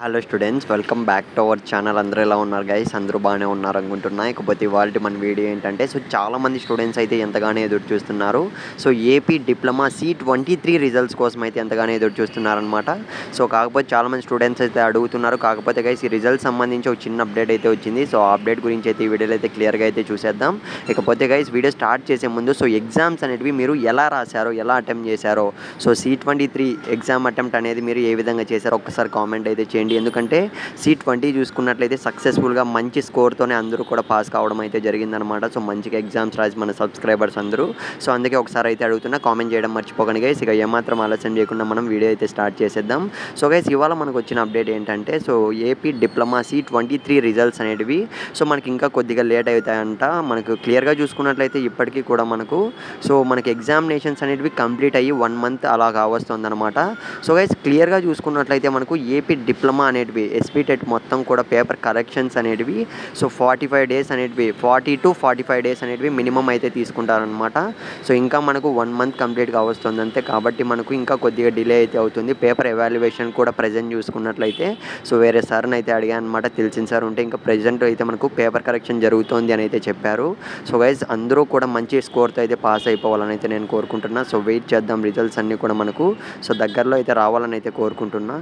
Hello students, welcome back to our channel. అందరూ ఎలా ఉన్నారు గైస్? అందరూ బాగానే ఉన్నారు అనుకుంటున్నా. ఇకపోతే ఇవాళ మన వీడియో ఏంటంటే, చాలామంది స్టూడెంట్స్ అయితే ఎంతగానో ఎదురు చూస్తున్నారు. ఏపీ డిప్లొమా C23 రిజల్ట్స్ కోసం అయితే ఎంతగానో ఎదురు చూస్తున్నారనమాట. కాకపోతే చాలామంది స్టూడెంట్స్ అయితే అడుగుతున్నారు. కాకపోతే గైస్ ఈ రిజల్ట్స్ సంబంధించి ఒక చిన్న అప్డేట్ అయితే వచ్చింది. ఆ అప్డేట్ గురించి అయితే ఈ వీడియోలో అయితే క్లియర్గా అయితే చూసేద్దాం. ఇకపోతే గైస్ వీడియో స్టార్ట్ చేసే ముందు ఎగ్జామ్స్ అనేటివి మీరు ఎలా రాశారో, ఎలా అటెంప్ట్ చేశారో, C23 ఎగ్జామ్ అటెంప్ట్ అనేది మీరు ఏ విధంగా చేశారో ఒక్కసారి కామెంట్ అయితే చేయండి. ఎందుకంటే C20 చూసుకున్నట్లయితే సక్సెస్ఫుల్గా మంచి స్కోర్తోనే అందరూ కూడా పాస్ కావడం అయితే జరిగిందనమాట. మంచిగా ఎగ్జామ్స్ రాసి మన సబ్స్క్రైబర్స్ అందరూ. అందుకే ఒకసారి అయితే అడుగుతున్నా, కామెంట్ చేయడం మర్చిపోకండి గైస్. ఇక ఏమాత్రం ఆలస్యం చేయకుండా మనం వీడియో అయితే స్టార్ట్ చేసేద్దాం. గైస్ ఇవాళ మనకు వచ్చిన అప్డేట్ ఏంటంటే, ఏపీ డిప్లొమా C23 రిజల్ట్స్ అనేటివి మనకి ఇంకా కొద్దిగా లేట్ అవుతాయంట. మనకు క్లియర్గా చూసుకున్నట్లయితే ఇప్పటికీ కూడా మనకి ఎగ్జామినేషన్స్ అనేటివి కంప్లీట్ అయ్యి 1 మంత్ అలా కావస్తుందన్నమాట. గైస్ క్లియర్గా చూసుకున్నట్లయితే మనకు ఏపీ డిప్లొమా అనేటివి ఎస్పీ టెట్ మొత్తం కూడా పేపర్ కరెక్షన్స్ అనేటివి 45 డేస్ అనేటివి 40 to 45 డేస్ అనేటివి మినిమం అయితే తీసుకుంటారనమాట. ఇంకా మనకు 1 మంత్ కంప్లీట్గా వస్తుంది అంతే. కాబట్టి మనకు ఇంకా కొద్దిగా డిలే అయితే అవుతుంది. పేపర్ ఎవాల్యుయేషన్ కూడా ప్రజెంట్ చూసుకున్నట్లయితే వేరే సార్ని అయితే అడిగాను అనమాట. తెలిసిన సార్ ఉంటే ఇంకా ప్రజెంట్ అయితే మనకు పేపర్ కరెక్షన్ జరుగుతుంది అని అయితే చెప్పారు. గైస్ అందరూ కూడా మంచి స్కోర్తో అయితే పాస్ అయిపోవాలని అయితే నేను కోరుకుంటున్నా. వెయిట్ చేద్దాం, రిజల్ట్స్ అన్నీ కూడా మనకు దగ్గరలో అయితే రావాలని అయితే కోరుకుంటున్నా.